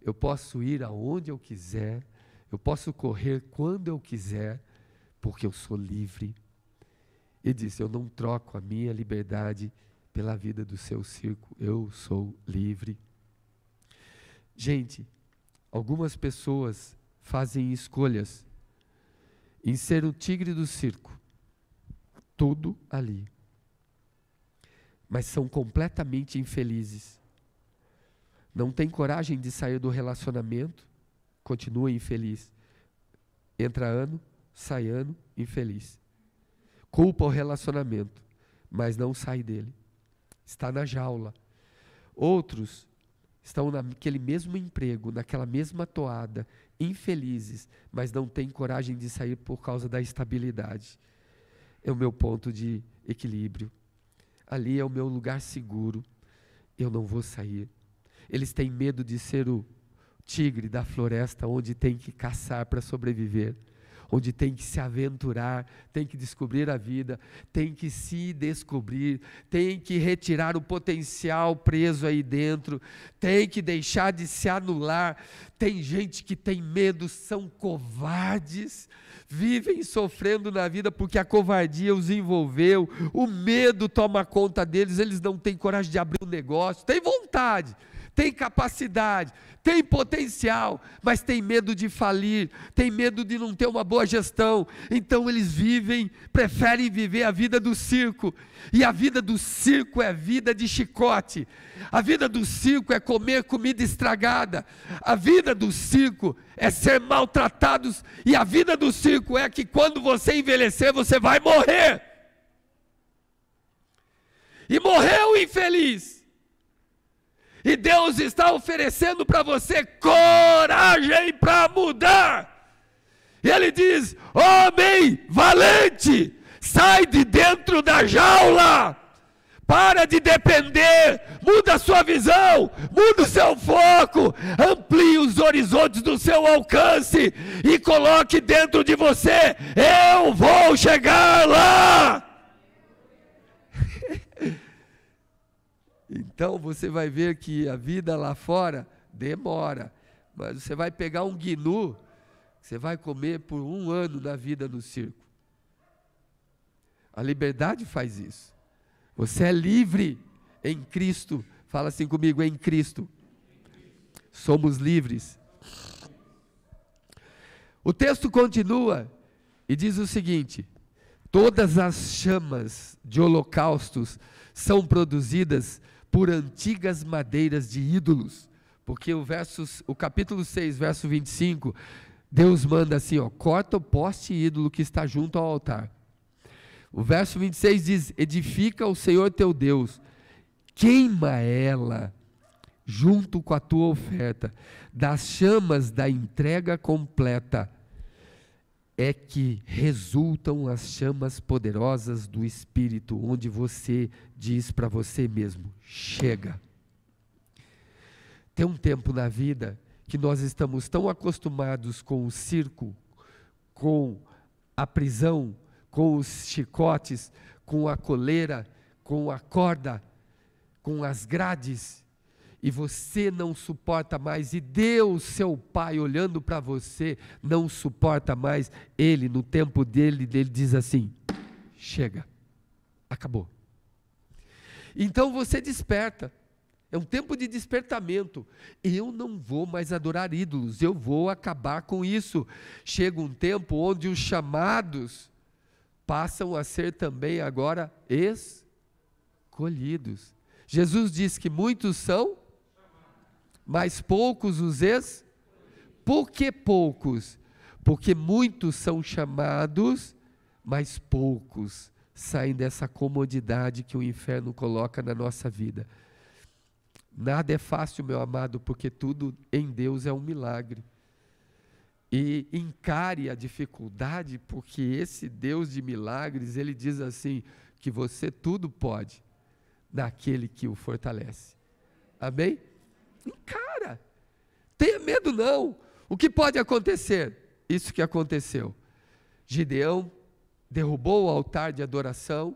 eu posso ir aonde eu quiser, eu posso correr quando eu quiser, porque eu sou livre. E disse, eu não troco a minha liberdade pela vida do seu circo, eu sou livre. Gente, algumas pessoas fazem escolhas em ser o tigre do circo, tudo ali, mas são completamente infelizes. Não tem coragem de sair do relacionamento, continua infeliz. Entra ano, sai ano, infeliz. Culpa o relacionamento, mas não sai dele. Está na jaula. Outros estão naquele mesmo emprego, naquela mesma toada, infelizes, mas não têm coragem de sair por causa da estabilidade. É o meu ponto de equilíbrio. Ali é o meu lugar seguro. Eu não vou sair. Eles têm medo de ser o tigre da floresta, onde tem que caçar para sobreviver. onde tem que se aventurar, tem que descobrir a vida, tem que se descobrir, tem que retirar o potencial preso aí dentro, tem que deixar de se anular. Tem gente que tem medo, são covardes, vivem sofrendo na vida porque a covardia os envolveu, o medo toma conta deles, eles não têm coragem de abrir um negócio, têm vontade, tem capacidade, tem potencial, mas tem medo de falir, tem medo de não ter uma boa gestão, então eles preferem viver a vida do circo, e a vida do circo é vida de chicote, a vida do circo é comer comida estragada, a vida do circo é ser maltratados, e a vida do circo é que quando você envelhecer, você vai morrer, e morreu infeliz. E Deus está oferecendo para você coragem para mudar. E Ele diz: homem valente, sai de dentro da jaula, para de depender, muda a sua visão, muda o seu foco, amplie os horizontes do seu alcance e coloque dentro de você: eu vou chegar lá. Então você vai ver que a vida lá fora demora, mas você vai pegar um gnu, você vai comer por 1 ano na vida no circo. A liberdade faz isso. Você é livre em Cristo. Fala assim comigo: em Cristo. Somos livres. O texto continua e diz o seguinte: todas as chamas de holocaustos são produzidas por antigas madeiras de ídolos, porque o capítulo 6, verso 25, Deus manda assim, corta o poste ídolo que está junto ao altar. O verso 26 diz: edifica o Senhor teu Deus, queima ela junto com a tua oferta, das chamas da entrega completa é que resultam as chamas poderosas do Espírito, onde você diz para você mesmo: chega. Tem um tempo na vida que nós estamos tão acostumados com o circo, com a prisão, com os chicotes, com a coleira, com a corda, com as grades, e você não suporta mais, e Deus, seu Pai, olhando para você, não suporta mais. Ele, no tempo dele diz assim: chega, acabou. Então você desperta, é um tempo de despertamento. Eu não vou mais adorar ídolos, eu vou acabar com isso. Chega um tempo onde os chamados passam a ser também agora escolhidos. Jesus diz que muitos são, mas poucos os Por que poucos? Porque muitos são chamados, mas poucos saem dessa comodidade que o inferno coloca na nossa vida. Nada é fácil, meu amado, porque tudo em Deus é um milagre. E encare a dificuldade, porque esse Deus de milagres, Ele diz assim, que você tudo pode, naquele que o fortalece. Amém? Encara, tenha medo não. O que pode acontecer? Isso que aconteceu. Gideão derrubou o altar de adoração,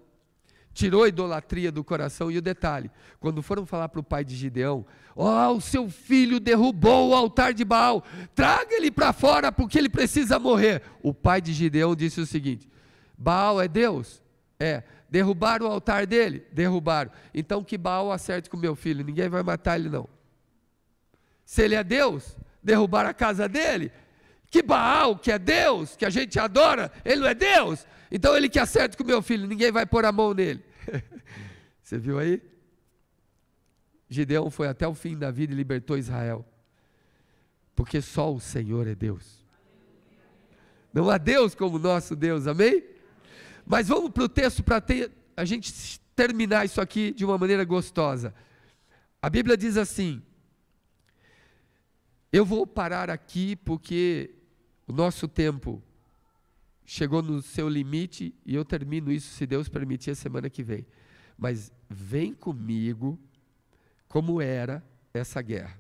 tirou a idolatria do coração. E o detalhe, quando foram falar para o pai de Gideão: o seu filho derrubou o altar de Baal, traga ele para fora porque ele precisa morrer. O pai de Gideão disse o seguinte: Baal é Deus? É. Derrubaram o altar dele? Derrubaram. Então que Baal acerte com meu filho, ninguém vai matar ele não. Se ele é Deus, derrubaram a casa dele. Que Baal, que é Deus, que a gente adora, ele não é Deus? Então ele que acerte com meu filho, ninguém vai pôr a mão nele. Você viu aí? Gideão foi até o fim da vida e libertou Israel. Porque só o Senhor é Deus. Não há Deus como nosso Deus, amém? Mas vamos para o texto para a gente terminar isso aqui de uma maneira gostosa. A Bíblia diz assim, eu vou parar aqui porque o nosso tempo chegou no seu limite e eu termino isso, se Deus permitir, a semana que vem. Mas vem comigo como era essa guerra.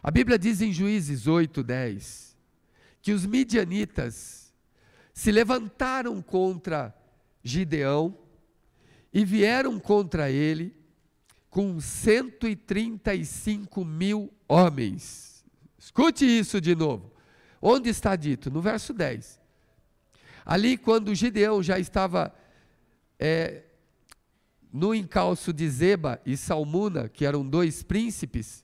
A Bíblia diz em Juízes 8:10, que os midianitas se levantaram contra Gideão e vieram contra ele com 135 mil homens. Escute isso de novo. Onde está dito? No verso 10. Ali, quando Gideão já estava no encalço de Zeba e Salmuna, que eram dois príncipes,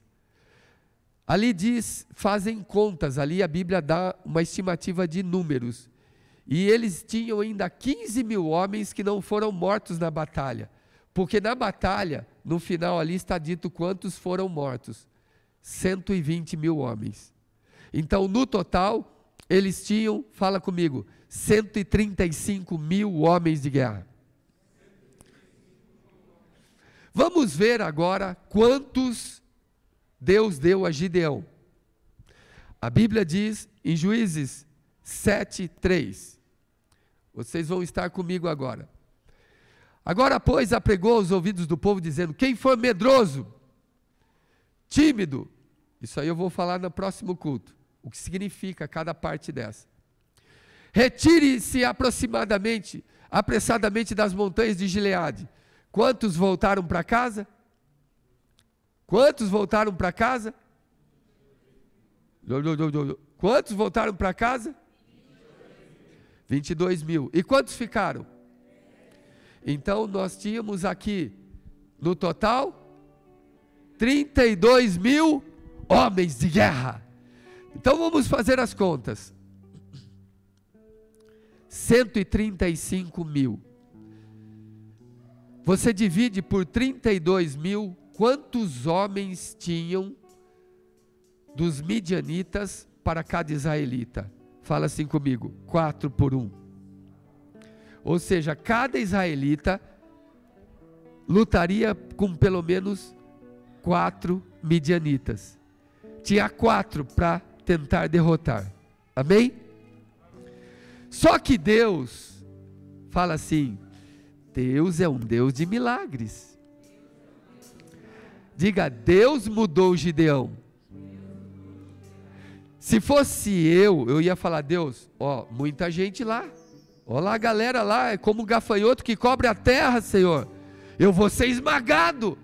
ali diz, fazem contas, ali a Bíblia dá uma estimativa de números. E eles tinham ainda 15 mil homens que não foram mortos na batalha. Porque na batalha, no final ali está dito quantos foram mortos. 120 mil homens. Então, no total, eles tinham, fala comigo, 135 mil homens de guerra. Vamos ver agora quantos Deus deu a Gideão. A Bíblia diz em Juízes 7:3. Vocês vão estar comigo agora. Agora, pois, apregou aos ouvidos do povo, dizendo: quem for medroso, tímido, isso aí eu vou falar no próximo culto, o que significa cada parte dessa. Retire-se apressadamente das montanhas de Gileade. Quantos voltaram para casa? Quantos voltaram para casa? Quantos voltaram para casa? 22 mil. E quantos ficaram? Então nós tínhamos aqui, no total, 32 mil homens de guerra. Então vamos fazer as contas. 135 mil. Você divide por 32 mil, quantos homens tinham dos midianitas para cada israelita? Fala assim comigo, 4 por 1. Ou seja, cada israelita lutaria com pelo menos 4 midianitas. Tinha 4 para tentar derrotar. Amém? Só que Deus, fala assim, Deus é um Deus de milagres. Diga, Deus mudou Gideão. Se fosse eu ia falar, Deus, muita gente lá. Olha lá a galera lá, é como um gafanhoto que cobre a terra, Senhor. Eu vou ser esmagado.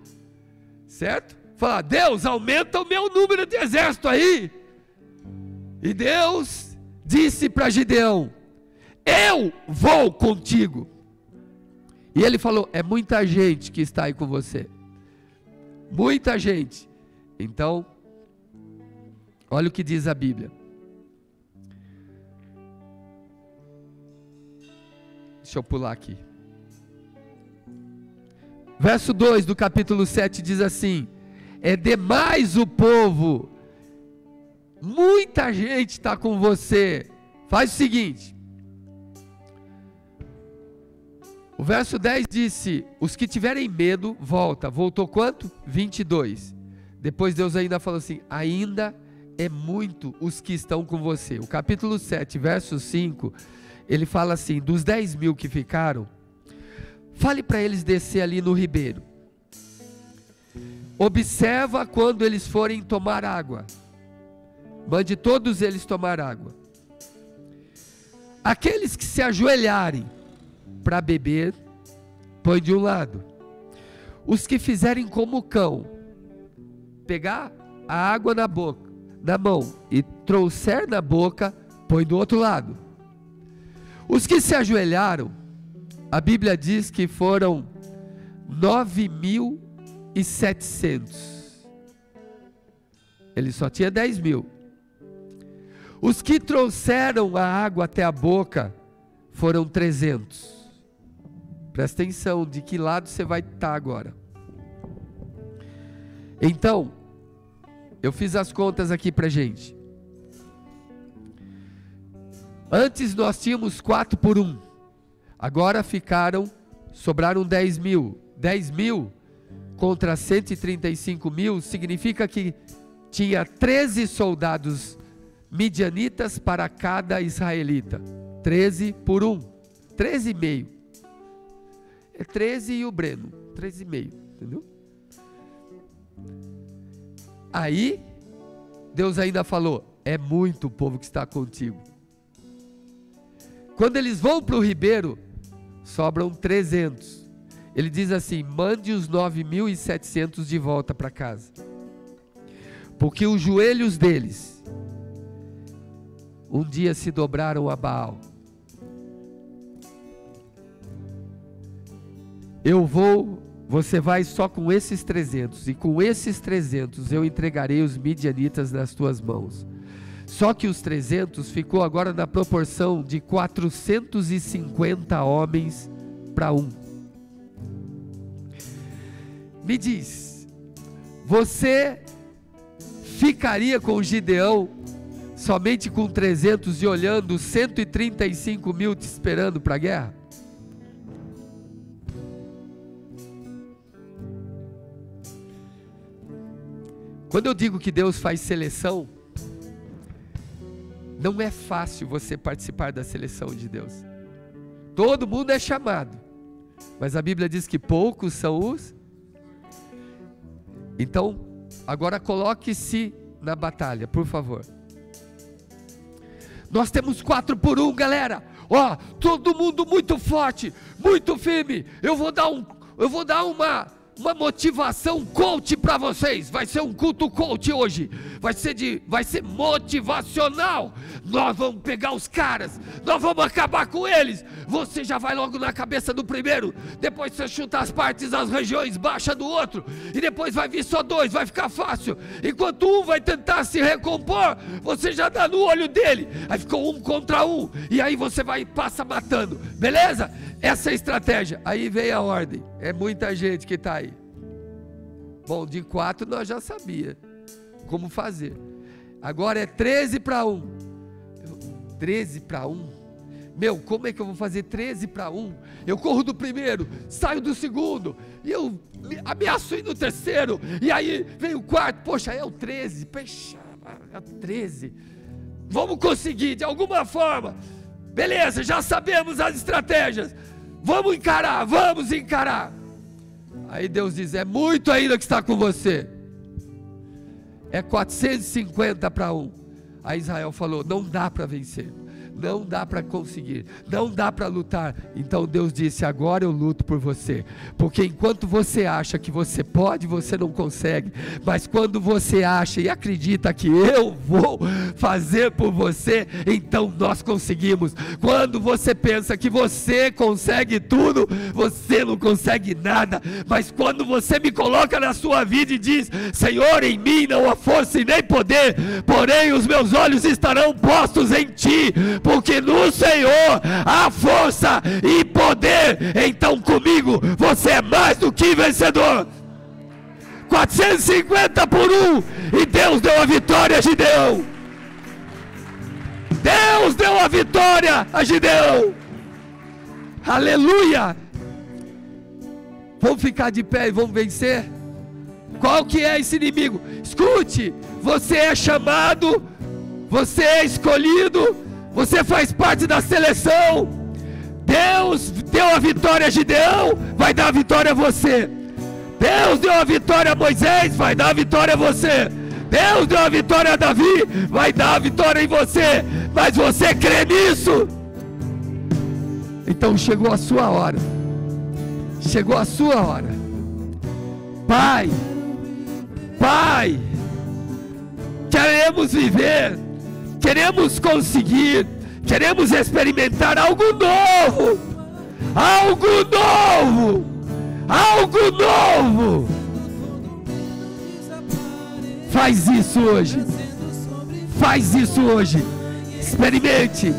Certo? Falar, Deus, aumenta o meu número de exército aí. E Deus disse para Gideão, eu vou contigo. E ele falou, é muita gente que está aí com você. Muita gente. Então, olha o que diz a Bíblia. Deixa eu pular aqui. Verso 2 do capítulo 7 diz assim, é demais o povo, muita gente está com você. Faz o seguinte, o verso 10 disse, os que tiverem medo, voltou quanto? 22. Depois Deus ainda falou assim, ainda é muito os que estão com você. O capítulo 7, verso 5, ele fala assim, dos 10 mil que ficaram, fale para eles descer ali no ribeiro. Observa quando eles forem tomar água. Mande todos eles tomar água. Aqueles que se ajoelharem para beber, põe de um lado. Os que fizerem como o cão, pegar a água na mão e trouxer na boca, põe do outro lado. Os que se ajoelharam, a Bíblia diz que foram 9.700. Ele só tinha 10 mil. Os que trouxeram a água até a boca foram 300. Presta atenção, de que lado você vai estar agora. Então, eu fiz as contas aqui pra gente. Antes nós tínhamos 4 por 1. Agora sobraram 10 mil. 10 mil contra 135 mil significa que tinha 13 soldados midianitas para cada israelita. 13 por 1. 13,5. É 13 e o Breno. 13,5. Entendeu? Aí, Deus ainda falou, É muito o povo que está contigo. Quando eles vão para o ribeiro, sobram 300. Ele diz assim: mande os 9.700 de volta para casa, porque os joelhos deles um dia se dobraram a Baal. Você vai só com esses 300, e com esses 300 eu entregarei os midianitas nas tuas mãos. Só que os 300 ficou agora na proporção de 450 homens para 1. Me diz, você ficaria com Gideão somente com 300 e olhando 135 mil te esperando para a guerra? Quando eu digo que Deus faz seleção, não é fácil você participar da seleção de Deus. Todo mundo é chamado, mas a Bíblia diz que poucos são os. Então, agora coloque-se na batalha, por favor. Nós temos 4 por 1, galera. Ó, todo mundo muito forte, muito firme. Eu vou dar uma motivação coach para vocês. Vai ser um culto coach hoje. Vai ser motivacional. Nós vamos pegar os caras, nós vamos acabar com eles. Você já vai logo na cabeça do primeiro, depois você chuta as partes, as regiões baixas do outro, e depois vai vir só 2, vai ficar fácil. Enquanto um vai tentar se recompor, você já dá no olho dele. Aí ficou 1 contra 1, e aí você vai e passa matando. Beleza? Essa é a estratégia. Aí vem a ordem. É muita gente que está aí. Bom, de 4 nós já sabia como fazer. Agora é 13 para 1. 13 para 1? Meu, como é que eu vou fazer 13 para 1? Eu corro do primeiro, saio do segundo, e eu ameaço ir no terceiro, e aí vem o quarto. Poxa, é o 13. Poxa, é o 13. Vamos conseguir de alguma forma. Beleza, já sabemos as estratégias. Vamos encarar. Aí Deus diz: é muito ainda que está com você. É 450 para 1. Aí Israel falou: não dá para vencer, não dá para conseguir, não dá para lutar. Então Deus disse: agora eu luto por você, porque enquanto você acha que você pode, você não consegue. Mas quando você acha e acredita que eu vou fazer por você, então nós conseguimos. Quando você pensa que você consegue tudo, você não consegue nada. Mas quando você me coloca na sua vida e diz: Senhor, em mim não há força e nem poder, porém os meus olhos estarão postos em ti, porque no Senhor há força e poder. Então comigo você é mais do que vencedor. 450 por 1, e Deus deu a vitória a Gideão. Deus deu a vitória a Gideão. Aleluia. Vamos ficar de pé e vamos vencer. Qual que é esse inimigo? Escute, você é chamado, você é escolhido, você faz parte da seleção. Deus deu a vitória a Gideão, vai dar a vitória a você. Deus deu a vitória a Moisés, vai dar a vitória a você. Deus deu a vitória a Davi, vai dar a vitória em você. Mas você crê nisso? Então chegou a sua hora. Chegou a sua hora. Pai, queremos viver, queremos conseguir, queremos experimentar algo novo, algo novo, algo novo. Faz isso hoje, faz isso hoje, experimente.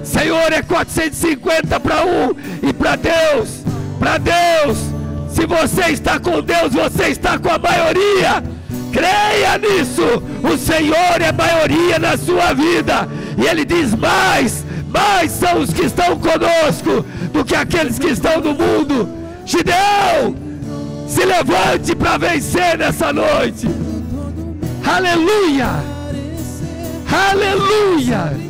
Senhor, é 450 para 1, e para Deus, se você está com Deus, você está com a maioria. Creia nisso. O Senhor é maioria na sua vida, e Ele diz: mais são os que estão conosco do que aqueles que estão no mundo. Gideão, se levante para vencer nessa noite. Aleluia, aleluia.